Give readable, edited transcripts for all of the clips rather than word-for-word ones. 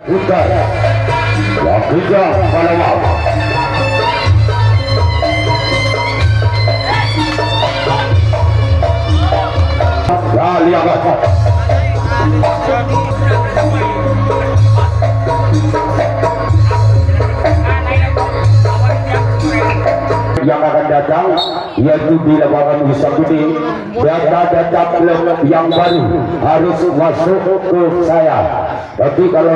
Putar Wakija Panama Lihat yang akan datang yaitu di lapangan Wisakudi data klub yang baru harus masuk ke saya. Tapi kalau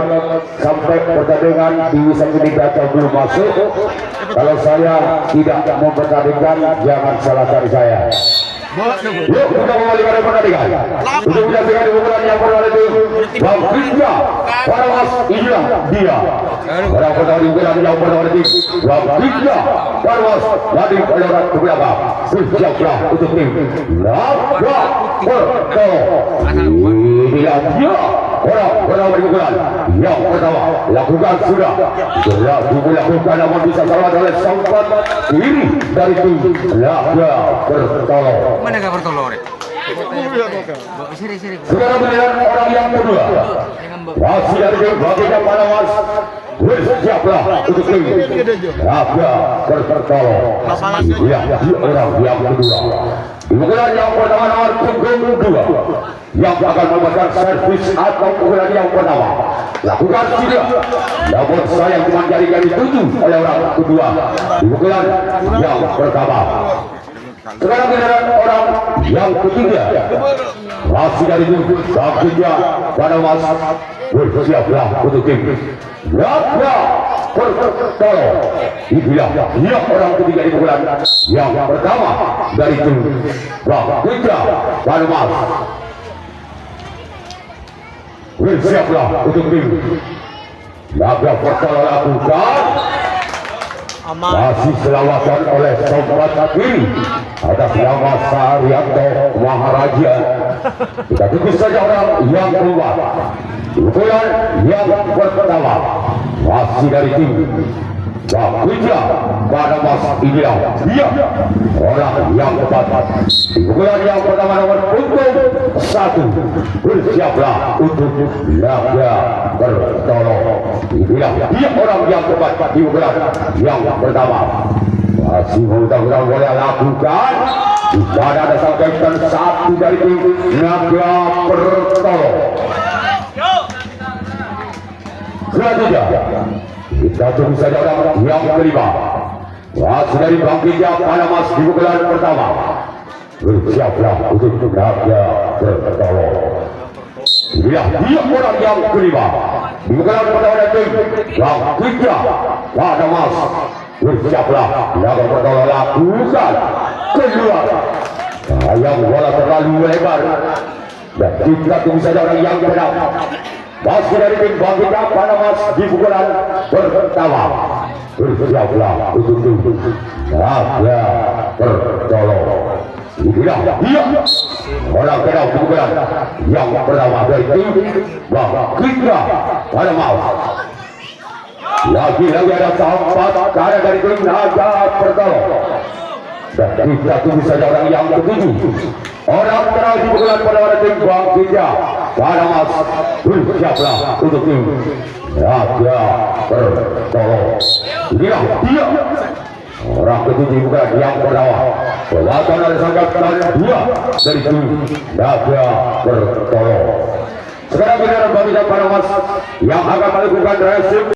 sampai pertandingan di Wisakudi data belum masuk, kalau saya tidak mempertandingkan, jangan salahkan saya. Yuk kita kembali pada pertandingan. Untuk menyaksikan pukulan yang pertama itu Bang Kinja para mas inilah dia. Pada pertandingan yang pertama itu Bang Kinja para mas dari pelawat ke belakang. Bersiaplah untuk tim Naga Perto. Inilah dia orang berpukulan yang pertama lakukan sudah dilakukan namun bisa salah oleh sahabat kiri dari tim Naga Perto. Mana gak bertolong? Sekarang melihat orang yang kedua masih dari tim bagian Panamas. Bersiaplah untuk tim Naga Perto. Ya, orang yang kedua pukulan yang pertama nomor punggung 2 yang akan memberikan servis atau pukulan yang pertama lakukan sudah namun sayang cuma jari-jari 7 oleh orang kedua di pukulan yang pertama. Sekarang giliran orang yang ketiga masih dari tim Baginda pada mas. Bersiaplah untuk tim Naga Perto. Inilah dia orang ketiga di pukulan yang pertama dari tim Baginda pada mas. Bersiaplah untuk tim Naga Perto lakukan. Masih selawatan oleh sobat kiri atas nama Saryanto Maharaja. Kita tunggu saja orang yang keluar. Pukulan yang pertama masih dari tim Baginda pada masa inilah dia orang yang tepat. Pukulan yang pertama nomor punggung 1. Bersiaplah untuk Naga Perto. Inilah dia orang yang tepat di pukulan yang pertama. Masih mudah-mudahan boleh lakukan. Tidak ada sampaikan 1 dari tim Naga Perto. Selanjutnya kita tunggu saja orang yang kelima masih dari Baginda Panamas di pukulan pertama. Bersiaplah untuk Naga Perto. Inilah dia orang yang kelima di pukulan pertama dari tim Baginda Panamas. Bersiaplah Naga Perto lakukan keluar. Sayang bola terlalu lebar dan kita tunggu saja orang yang pertama masih dari tim Baginda Panamas di pukulan pertama. Bersiaplah untuk tim Naga Perto. Inilah dia orang kedua di pukulan yang pertama dari tim Baginda Panamas. Lagi-lagi ada sahabat karena dari tim Naga Perto. Dan kita tunggu saja orang yang ketujuh. Orang terakhir di pukulan pada tim Baginda Panamas. Bersiaplah untuk tim Naga Perto. Inilah dia orang ketujuh pukulan yang pertama. Pelakon dari sangkatan 2 dari tim Naga Perto. Sekarang giliran Baginda Panamas yang akan melakukan dressing.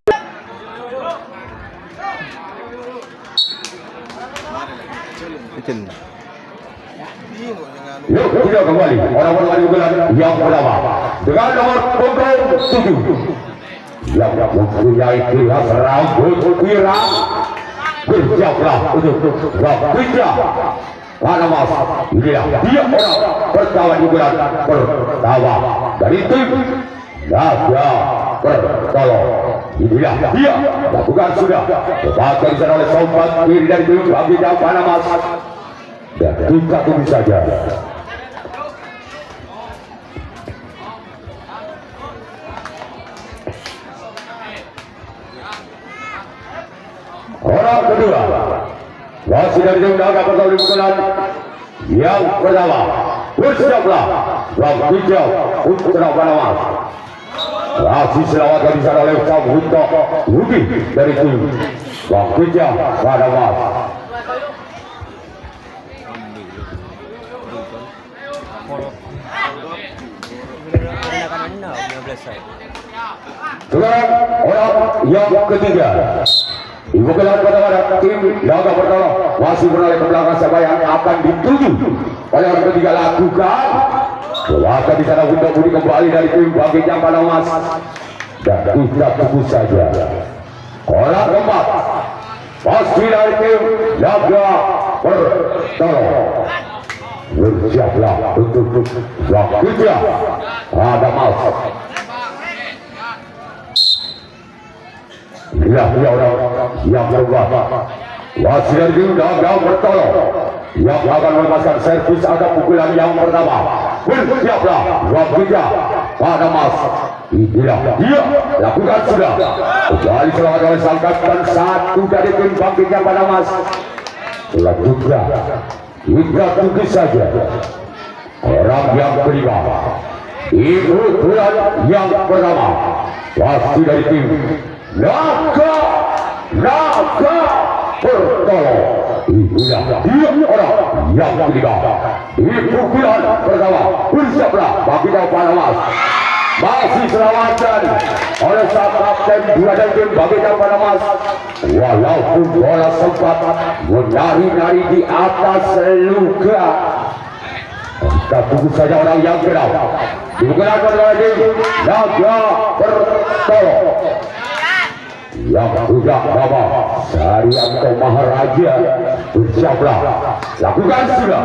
Yuk kita kembali orang-orang pukulan yang pertama dengan nomor punggung 7 yang mempunyai kilas rambut pirang. Bersiaplah untuk Baginda Panamas. Inilah dia orang pertama di pukulan pertama dari tim Naga Perto. Inilah dia lakukan sudah dipakai oleh sobat kiri dari tim Baginda Panamas. Dan kita tunggu saja. Orang kedua masih dari tim Naga Perto di pukulan yang pertama. Bersiaplah Baginda Panamas. Masih selamatkan di sana oleh Sang Hunto Rudy dari tim Bang Beja pada Mas. Sekarang orang yang ketiga, ibu gelar pada tim Naga pertama masih berada ke belakang siapa yang akan dituju oleh orang ketiga lakukan. Selatan di sana Hunto Budi kembali dari tim Bangkit yang pada Mas, dan kita tunggu saja orang keempat pasti dari tim Naga pertama. Bersiaplah untuk waktunya ada Mas. Dia orang yang berubah masih dari tim Naga bertolong yang akan melepaskan servis ada pukulan yang pertama. Bersiaplah waktunya pada Mas. Inilah dia lakukan sudah kembali selamat oleh Sangkat dan satu dari tim Bangkitnya pada Mas. Selanjutnya kita tunggu saja orang yang kelima, ibu bulan yang pertama pasti dari tim Naga pertolong. Inilah dia orang yang kelima, ibu bulan pertama. Bersiaplah bagi pada Mas. Masih selamatkan oleh sang kapten dua dan tim bagi pada Mas. Walaupun bola sempat menari-nari di atas luka, kita tunggu saja orang yang kenal digunakan oleh tim Naga pertolong yang sudah nama Saryanto Maharaja. Bersiaplah lakukan sudah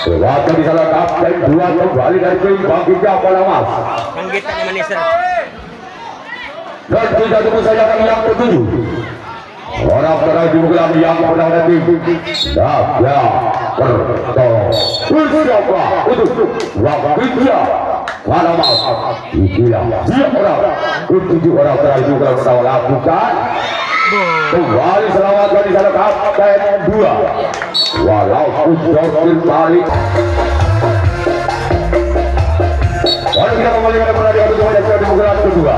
lewat di salah kapten dua kembali dari tim Bangkitnya pada Mas. Dan kita tunggu saja yang ketujuh orang pernah dibuka yang pernah dari Naga pertolong. Bersiaplah untuk Bangkitnya pada Mas. Inilah dia orang ketujuh orang pernah dibuka lakukan kembali selamatkan di sana kapten dua walaupun Jokin balik. Lalu kita kembali ke depan yang di pukulan kedua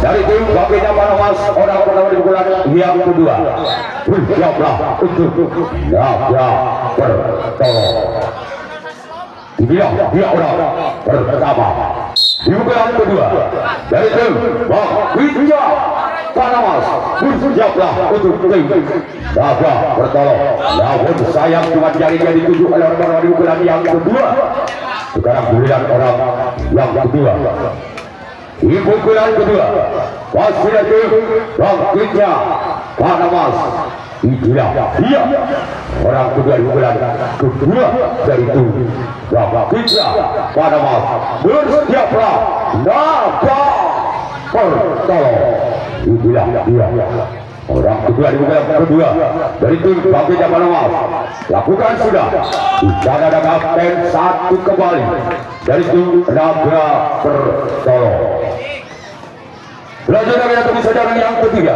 dari tim Bangkitnya pada Mas. Orang pertama di pukulan yang kedua. Bersiaplah untuk Naga pertolong. Inilah dia orang pertama di pukulan kedua dari tim Bangkitnya pada Mas. Bersiaplah untuk tim Naga pertolong. Namun sayang cuma jarinya dituju oleh orang di pukulan yang kedua. Sekarang giliran orang yang kedua, di pukulan kedua pasti dari Bangkitnya pada Mas. Inilah dia orang kedua di pukulan kedua dari tim Bangkitnya pada Mas. Bersiaplah Naga pertolong. Inilah dia orang kedua di pukulan kedua dari tim Bangkitnya pada Mas. Lakukan sudah di sana ada kapten satu kembali dari tim Naga pertolong. Selanjutnya kita tunggu saja yang ketiga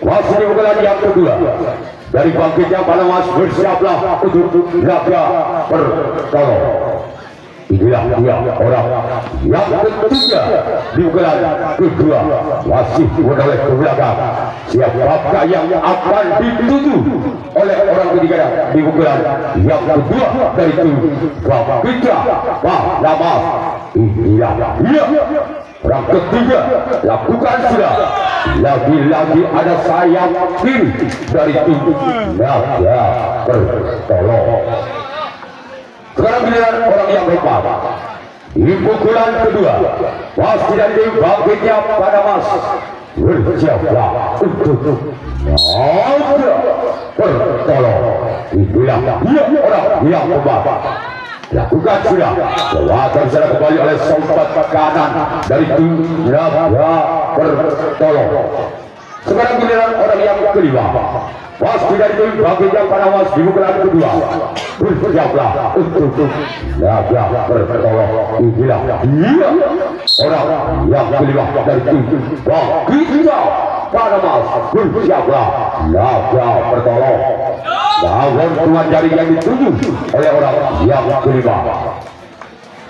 masih di pukulan yang kedua dari Bangkitnya pada Mas. Bersiaplah untuk Naga pertolong. Inilah dia orang yang ketiga di pukulan kedua masih menoleh ke belakang. Siapakah yang akan dituju oleh orang ketiga di pukulan yang kedua dari tim Bangkitnya pada Mas. Inilah dia orang ketiga. Lakukan sudah. Lagi-lagi ada sayap kiri dari tim Naga pertolong. Sekarang giliran orang yang keempat di pukulan kedua pasti dari tim Bangkitnya pada Mas. Bersiaplah untuk Naga pertolong. Inilah dia orang yang keempat. Lakukan sudah lewatan sana kembali oleh sompat kanan dari tim Naga pertolong. Sekarang giliran orang yang kelima pasti dari tim Bangkitnya pada Mas di pukulan kedua. Bersiaplah untuk Naga pertolong. Inilah dia orang yang kelima dari tim Bangkitnya pada Mas. Bersiaplah Naga pertolong. Namun tuan jari yang dituju oleh orang yang kelima.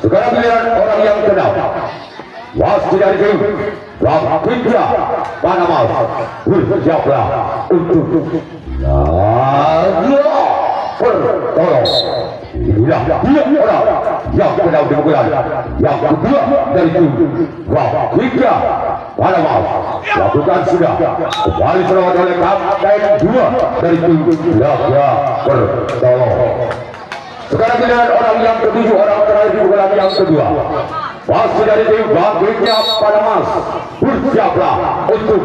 Sekarang giliran orang yang keenam Wasit dari tim Wakilnya Panamas bersiaplah untuk bertolong. Inilah dia orang yang benar dibukulan yang kedua dari tim Wakilnya Panamas. Lakukan sudah kembali selamat oleh kapten dua dari tim Laga Bertolong. Sekarang giliran orang yang ketujuh, orang terakhir dibukulan yang kedua. Wasit dari tim Wakilnya Panamas bersiaplah untuk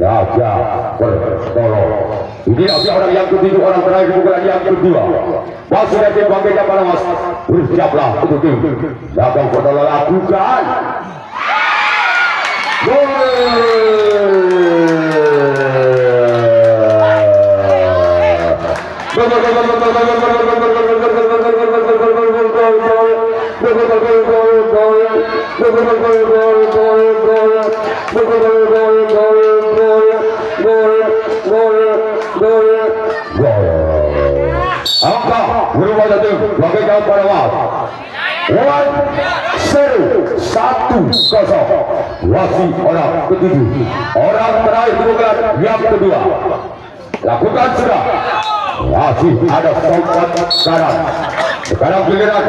Laga Bertolong. Inilah dia orang yang ketujuh, orang terakhir bukan yang kedua. Wasit dari tim Wakilnya Panamas bersiaplah untuk tim Laga Bertolong. Lakukan angka berubah satu Wakilnya Panamas 1-0. Wasit orang ketujuh, orang terakhir bukan yang kedua. Lakukan sudah. Masih ada sempat sekarang. Sekarang giliran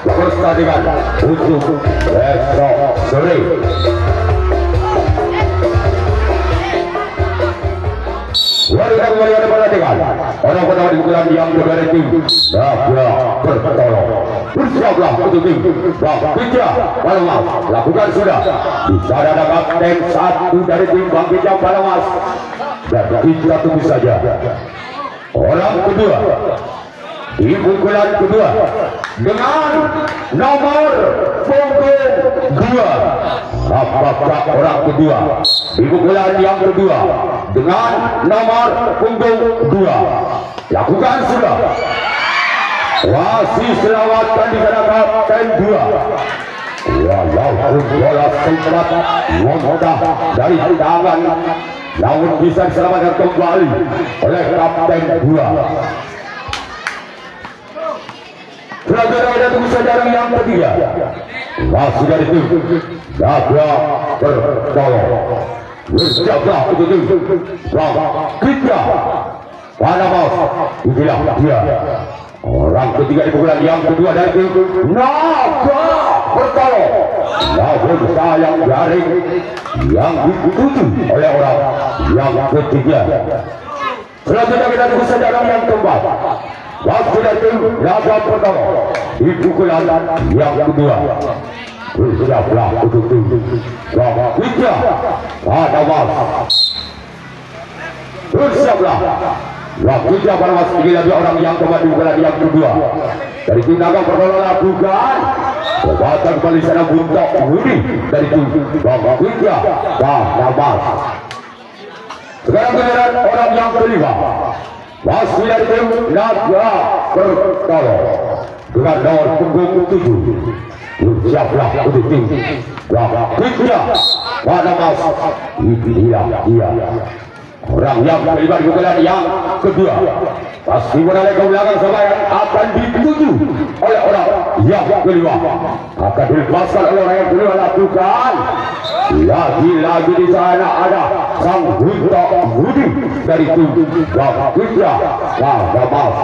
pertandingan untuk besok sore. Warga kembali ada pertandingan. Orang pertama di bulan yang berada tim Laga Bertolong. Bersiaplah untuk tim Wakilnya Panamas. Lakukan sudah. Di sana ada kapten satu dari tim Wakilnya Panamas. Dan kita tunggu saja. Orang kedua di pukulan kedua dengan nomor punggung 2. Apakah orang kedua di pukulan yang kedua dengan nomor punggung 2? Lakukan sudah. Wasit selamatkan di sana kapten 2. Walaupun bola sempat memudah dari tangan, namun bisa diselamatkan kembali oleh kapten 2. Selanjutnya tunggu saja yang ketiga. Masih dari tim Laga Bertolong. Bersiaplah untuk tim Wakilnya Panamas. Inilah dia orang ketiga di pukulan yang kedua dari tim Laga Bertolong. Namun sayang jaring yang dituju oleh orang yang ketiga. Selanjutnya kita tunggu saja yang keempat. Wasit dari tim Laga Bertolong di pukulan yang kedua. Bersiaplah untuk tim Wakilnya Panamas. Bersiaplah. Wakilnya Panamas ini lagi orang yang kembali di pukulan yang kedua. Dari tim Laga Bertolong lakukan kekuatan kembali sana buntok Budi dari tim Wakilnya Panamas. Sekarang giliran orang yang kelima. Wasit dari tim Laga Bertolong dengan nomor punggung 7. Bersiaplah untuk tim Wakilnya Panamas. Inilah dia orang yang terlibat di pukulan yang kedua. Pasti menarik ke belakang sama yang akan dituju oleh orang yang kelima. Akan dilepaskan oleh orang yang kelima. Lakukan. Lagi-lagi di sana ada sang buntok Budi dari tim Wakilnya Panamas.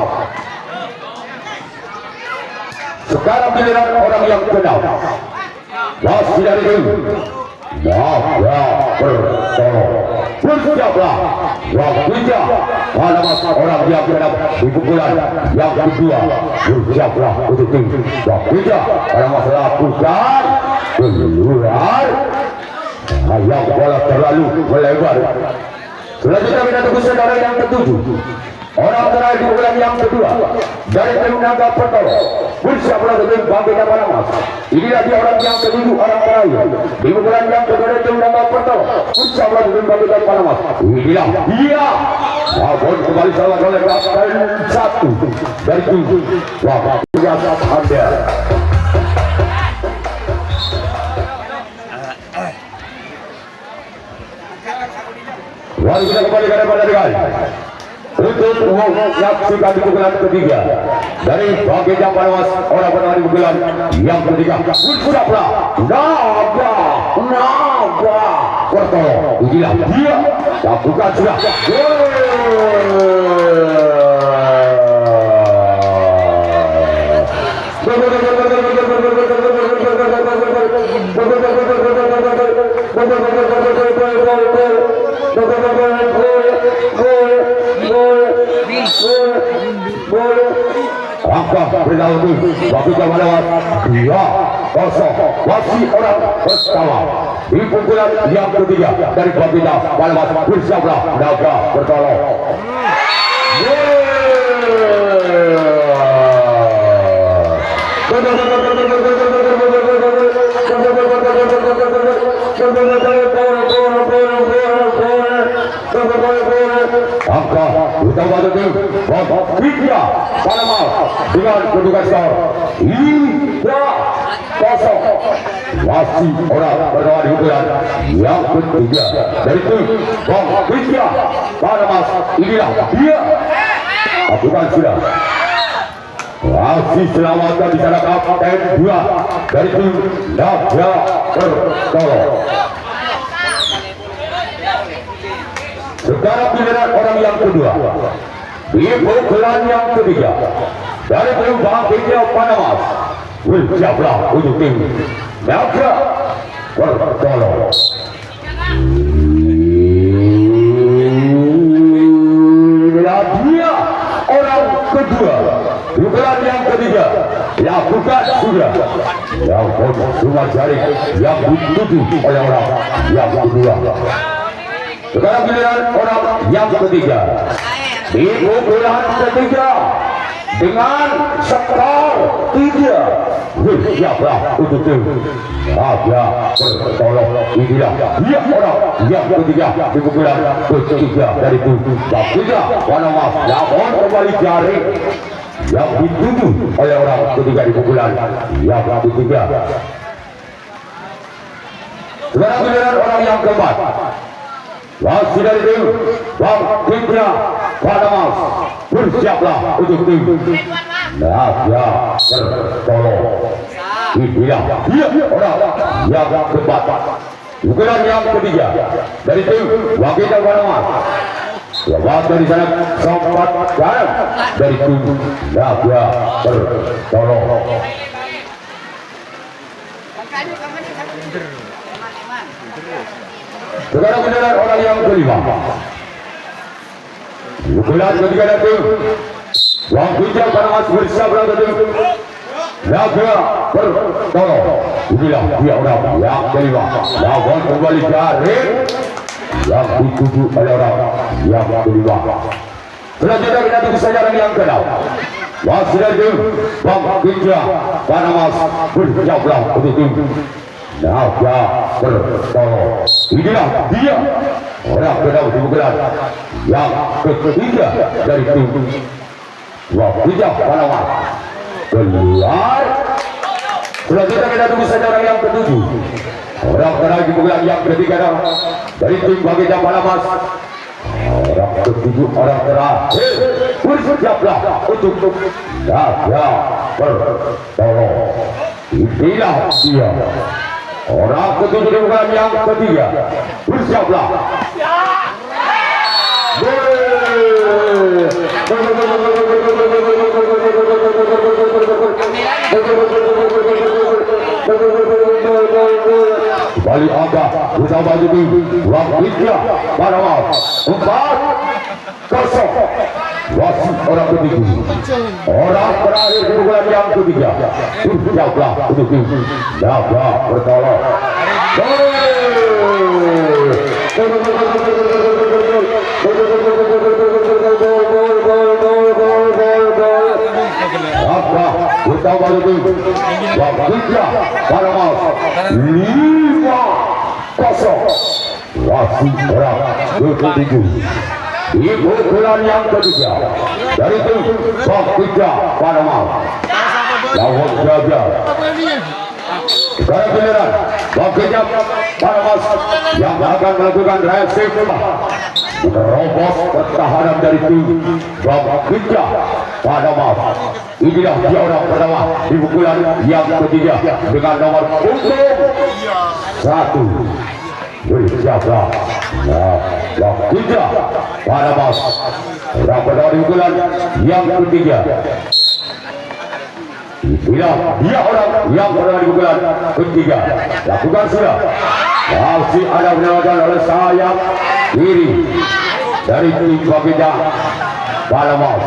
Sekarang giliran orang yang kenal. Wasit dari tim Laga Bertolong. Bersiaplah. Wakilnya Panamas orang yang kenal di pukulan yang kedua. Bersiaplah untuk tim Wakilnya Panamas. Lakukan keluar. Yang bola terlalu melebar. Selanjutnya kita tunggu saudara yang ketujuh. Orang terakhir di pukulan yang kedua dari tim Laga Bertolong. Bersiaplah untuk tim Wakilnya Panamas. Inilah dia orang yang ketujuh, orang terakhir di pukulan yang kedua dari tim Laga Bertolong. Bersiaplah untuk tim Wakilnya Panamas. Inilah dia. Namun kembali salah oleh kapten satu dari tim Wakilnya Panamas. Mari kita kembali ke depan untuk menyaksikan di pukulan ketiga dari Wakilnya Panamas, orang pertama di pukulan yang ketiga. Bersiaplah. Laga naga Kertolo. Inilah dia yang bukan sudah angka berlalu bagi Jamalawat 2-0 masih orang pertama di pukulan yang ketiga dari Babita Malawas bersiaplah naga bertolong. Angka utama itu Babita Malawas dengan kedudukan skor 3-0 masih orang berkawan di pukulan yang ketiga dari tim Babita Malawas. Inilah dia bukan sudah masih selamatkan di sana kapten 2 dari tim Naga Kertolo. Sekarang giliran orang yang kedua di pukulan yang ketiga dari tim Babita Malawas. Bersiaplah untuk tim Naga Kertolo. Inilah dia orang kedua pukulan yang ketiga lakukan sudah yang semua jaring yang dituju oleh orang yang kedua. Sekarang giliran orang yang ketiga di pukulan ketiga dengan skor 3. Bersiaplah untuk tim Naga Kertolo. Inilah dia orang yang ketiga di pukulan ketiga dari tim Babita Malawas. Namun kembali jaring yang dituju oleh orang ketiga di pukulan yang ketiga. Sekarang giliran orang yang keempat masih dari tim Babita Malawas. Bersiaplah untuk tim Naga Kertolo. Inilah dia orang yang keempat pukulan yang ketiga dari tim Babita Malawas. Selamat dari sana sempat jarak dari tim Naga Kertolo. Sekarang benar orang yang kelima pukulan ketiga dari tim Babita Malawas. Bersiaplah dari tim Naga Kertolo. Inilah dia orang yang kelima. Lawan kembali jaring yang dituju oleh orang yang kelima. Selanjutnya kita tunggu saja yang ke-6. Masih dari tim Babita Malawas. Bersiaplah untuk tim Naga Kertolo. Inilah dia orang ke-6 di pukulan yang ketiga dari tim Babita Malawas. Keluar. Selanjutnya kita tunggu saja orang yang ke-7. Orang terakhir di pukulan yang ketiga dari tim Babita Malawas. Orang ke-7 orang terakhir. Bersiaplah untuk Naga Kertolo. Inilah dia orang ke-7 di pukulan yang ketiga. Bersiaplah. Kembali angka bersama tim Babita Malawas 4-0. Masih orang ketiga. Orang terakhir di pukulan yang ketiga. Bersiaplah untuk tim Naga Kertolo. Utama itu Babita Malawas 5-0. Masih orang ke-7 di pukulan yang ketiga dari tim Babita Malawas. Lawan gagal. Sekarang giliran Babita Malawas yang akan melakukan reaksi menerobos pertahanan dari tim Babita pada mas. Inilah dia orang pertama di pukulan yang ketiga dengan nomor punggung 1. Bersiaplah. Nah, yang ketiga pada mas. Orang pertama di pukulan yang ketiga. Inilah dia orang yang pertama di pukulan ketiga. Lakukan sudah. Masih ada penyerangan oleh sayap kiri dari tim Baginda Balamos.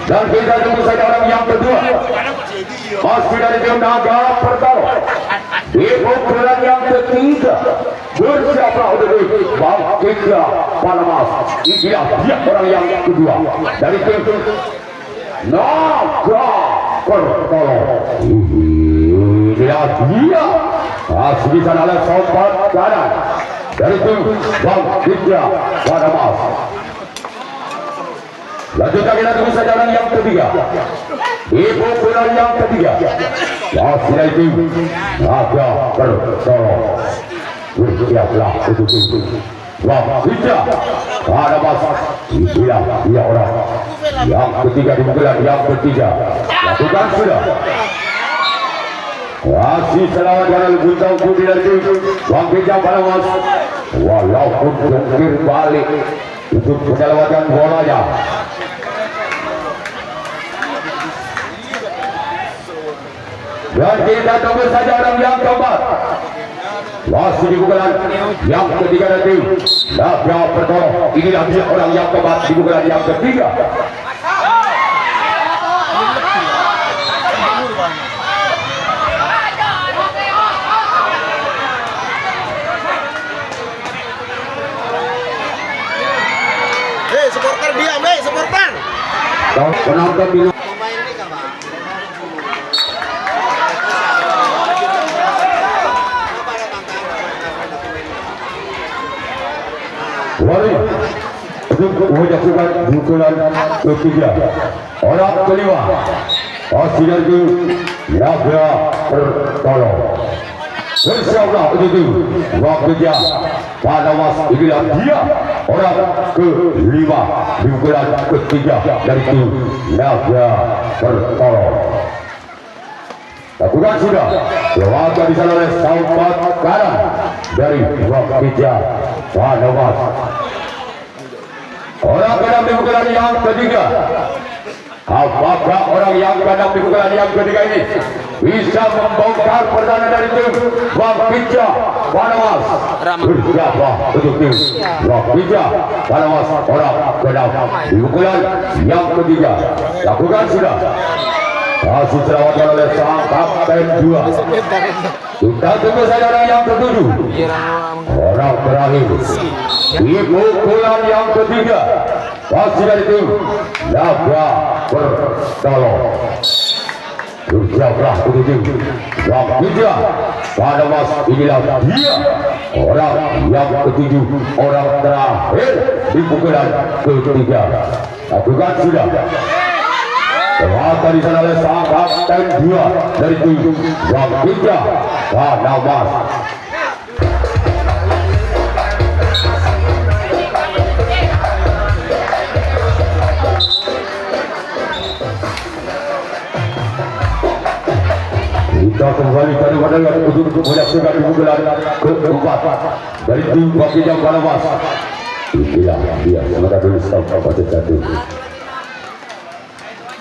Dan kita tunggu saja orang yang kedua. Masih dari tim Naga Pertama. Di pukulan yang ketiga. Bersiaplah untuk Baginda Balamos. Inilah dia orang yang kedua dari tim Naga Pertama. Inilah dia. Masih di sana oleh sobat kanan dari tim Baginda Balamos. Lanjutkan kita tunggu saja orang yang ketiga. Di pukulan yang ketiga. Masih dari tim Naga Pertama. Bersiaplah untuk tim Baginda Balamos. Inilah dia orang yang ketiga di pukulan yang ketiga. Lakukan sudah. Masih selamat dengan buntang putih dari tim Baginda Balamos. Walaupun jungkir balik untuk menyelamatkan bolanya. Dan kita tunggu saja orang yang keempat. Masih di pukulan yang ketiga dari tim Naga Pertama. Inilah dia orang yang keempat di pukulan yang ketiga. Supporter diam, supporter. Penonton di Wali untuk menyaksikan pukulan ketiga. Orang kelima masih dari Naga Pertama. Bersiaplah untuk tim Baginda Balamos. Inilah dia orang kelima di pukulan ketiga dari tim Naga Pertama. Lakukan sudah. Lewat di sana oleh sobat kanan dari Baginda Balamos. Orang kadang di pukulan yang ketiga. Apakah orang yang kadang di pukulan yang ketiga ini bisa membongkar pertahanan dari tim Baginda Balamos? Bersiaplah untuk tim Baginda Balamos. Orang kadang di pukulan yang ketiga. Lakukan sudah. Masih selamatkan oleh sang kapten 2. Kita tunggu saja orang yang ketujuh. Orang terakhir di pukulan yang ketiga. Masih dari tim Naga Pertama. Bersiaplah untuk tim Baginda Balamos. Inilah dia orang yang ketujuh, orang terakhir di pukulan ketiga. Lakukan sudah. Ternyata di sana oleh sang kapten 2 dari tim Baginda Balamos. Kita kembali tadi pada untuk menyaksikan pukulan keempat dari tim Baginda Balamos. Inilah dia. Semoga dulu stop pada jatuh.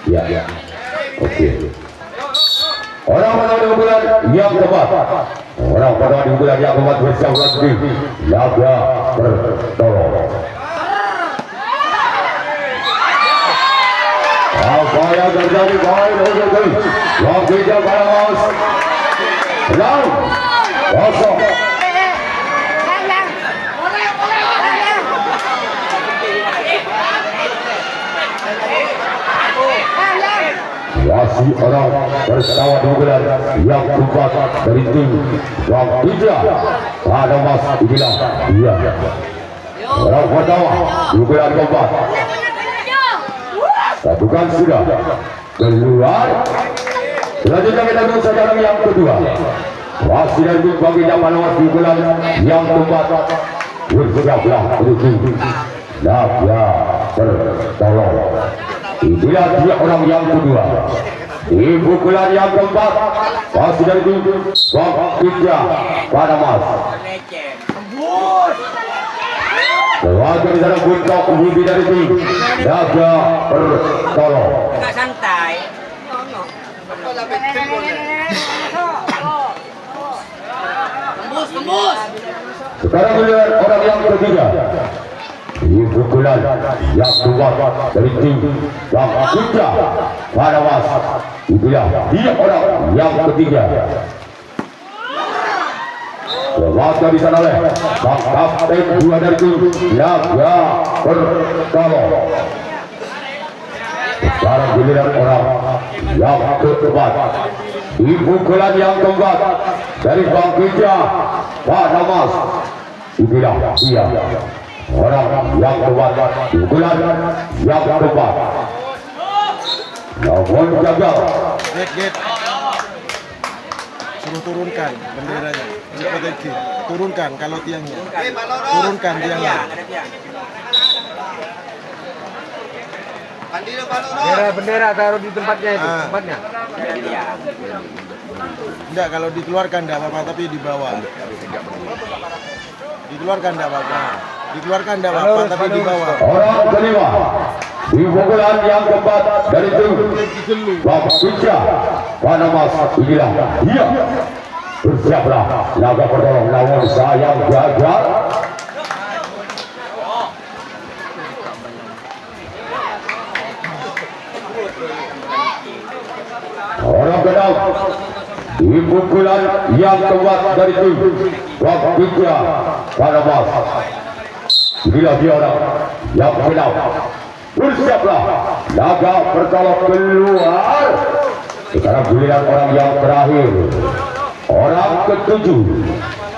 Ya, oke. Orang pertama di pukulan yang keempat. Orang pertama di pukulan yang keempat bersama tim Naga Pertama. Apa yang terjadi baik untuk tim Baginda Balamos? Lalu kosong. Masih orang bersama di pukulan yang keempat dari tim Baginda Balamos. Inilah dia orang pertama di pukulan keempat. Lakukan sudah keluar. Selanjutnya kita tunggu saja orang yang kedua. Masih dari tim Baginda Balamos di pukulan yang keempat. Bersiaplah untuk tim Naga Pertama. Inilah dia orang yang kedua. Di pukulan yang keempat masih dari tim Bang Pitra Panamas. Keluarga di sana Guntok Budi dari tim Naga Pertolong. Agak santai. Tembus. Sekarang melihat orang yang ketiga. Di pukulan yang keluar dari tim Bang Pitra Panamas. Itulah dia orang yang ketiga. Keluarga di sana oleh Bang Kapten dua dari tim Naga Pertolong. Sekarang giliran orang yang keempat. Di pukulan yang keempat dari Bang Pitra Panamas. Itulah dia orang yang keempat. Pukulan yang keempat. Namun gagal. Get. Suruh turunkan benderanya. Turunkan kalau tiangnya. Turunkan tiangnya. Bendera taruh di tempatnya itu, tempatnya. Enggak, kalau dikeluarkan enggak apa-apa, tapi di bawah. Dikeluarkan enggak apa-apa. Dikeluarkan enggak apa-apa, tapi di bawah. Orang kelima di pukulan yang keempat dari tim Bang Pitra Panamas. Inilah dia. Bersiaplah Naga Pertolong, namun sayang gagal. Orang kedap di pukulan yang keempat dari tim Bang Pitra Panamas. Inilah dia orang yang kedap. Bersiaplah Naga Pertolong keluar. Sekarang giliran orang yang terakhir, orang ketujuh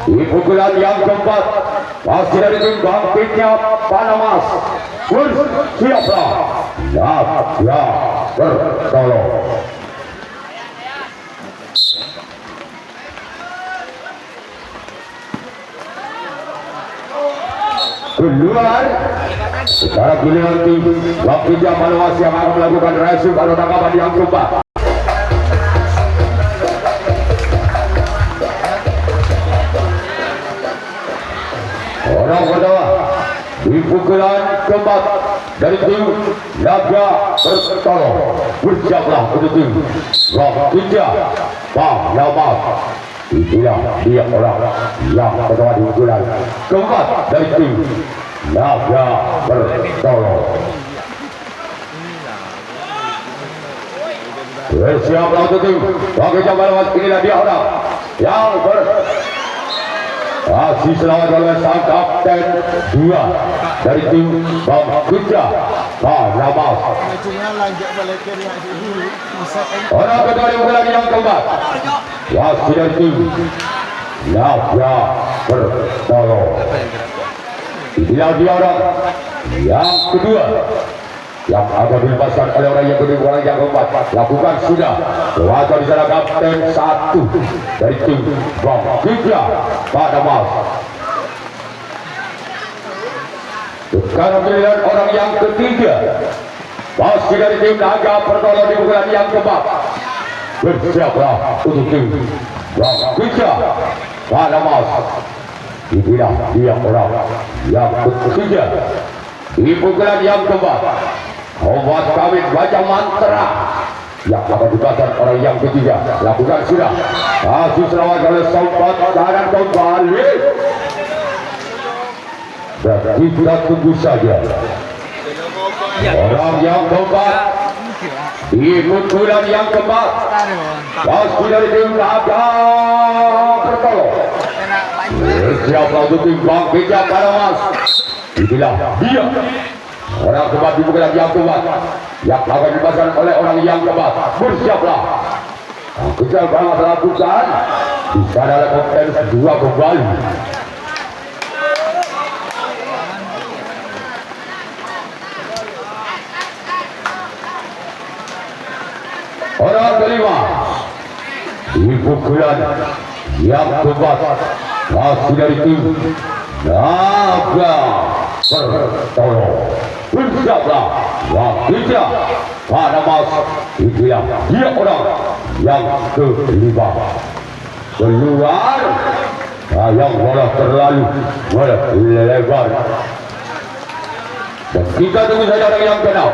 di pukulan yang keempat masih dari tim Bang Pitra Panamas. Bersiaplah Naga Pertolong. Keluar. Sekarang giliran tim Bang Pitra Panamas yang akan melakukan resup atau tangkapan yang keempat. Orang pertama di pukulan keempat dari tim Naga Pertolong. Bersiaplah untuk tim Bang Pitra Panamas. Itulah dia orang yang pertama di pukulan keempat dari tim Naga Pertolong. Bersiaplah untuk tim Bang Pitra Panamas. Inilah dia orang yang masih selamat oleh sang kapten dua dari tim Bang Pitra Panamas. Orang kedua di pukulan yang keempat masih dari tim Naga Pertolong. Inilah dia orang yang kedua yang akan dilepaskan oleh orang yang kedua, orang yang keempat. Lakukan sudah. Keluarga di sana kapten satu dari tim Bang Pitra Panamas. Sekarang giliran orang yang ketiga masih dari tim Naga Pertolong di pukulan yang keempat. Bersiaplah untuk tim Bang Pitra Panamas. Inilah dia orang yang ketiga di pukulan yang keempat. Obat kawin baca mantra yang akan dibakar orang yang ketiga. Lakukan sudah. Kasih selamat oleh sobat kanan kembali. Dan kita tunggu saja orang yang keempat di pukulan yang keempat pasti dari tim Naga Pertolong. Siaplah untuk tim Bang Pitra Panamas. Inilah dia orang keempat di pukulan yang keempat yang akan dibakar oleh orang yang keempat. Bersiaplah. Kita Panamas lakukan. Di sana ada kapten dua kembali. Orang kelima di pukulan yang keempat masih dari tim Naga Pertolong. bersiaplah wakilnya pada mas itulah dia orang yang kelima keluar yang bola terlalu melebar dan kita tunggu saja orang yang kenal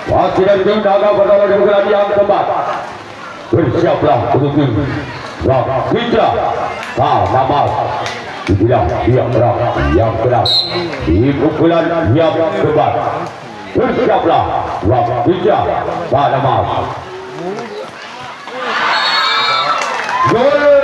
masih dari tim naga pertama di bulan yang keempat bersiaplah untuk wakilnya pada mas itulah dia orang yang kenal di pukulan yang keempat bersiaplah wakilnya pada mas gol.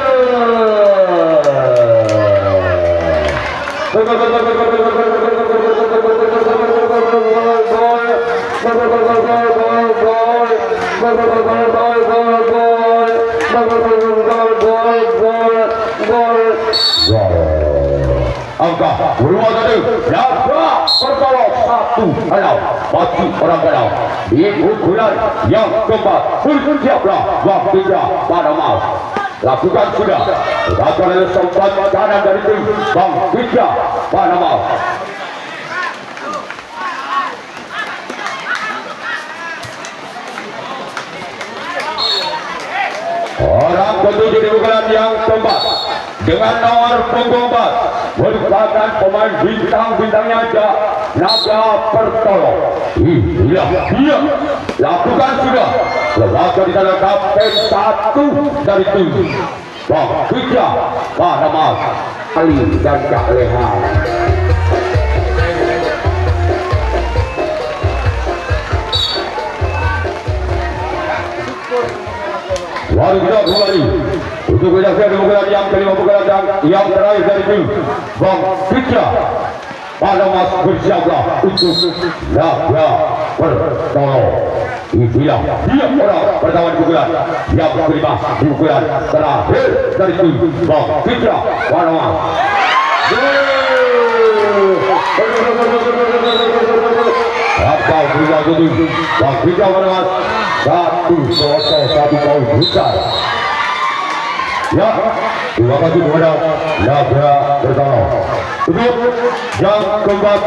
Angka berubah tadi Naga Pertolong satu halau masih orang kenal di pukulan yang keempat bersiaplah wakilnya pada mas lakukan sudah dilakukan oleh sempat kanan dari tim Bang Widya Panama orang ketujuh di pukulan yang keempat dengan nomor punggung 4 merupakan pemain bintang-bintangnya aja Naga Pertolong. Iya, dia lakukan sudah. Lakukan di sana kapten satu dari tim Bang Widya Panama Ali dan Kak Leha. Lalu kita kembali untuk menyaksikan pukulan yang kelima pukulan yang terakhir dari tim Bang Widya Panama bersiaplah untuk Naga Pertolong. Inilah dia orang pertama di pukulan yang kelima pukulan terakhir dari tim Bang Widya Panama. Apa pukulan itu Bang Widya Panama 1-1 poin besar. Ya, terima kasih kepada Naga Pertolong. Untuk yang keempat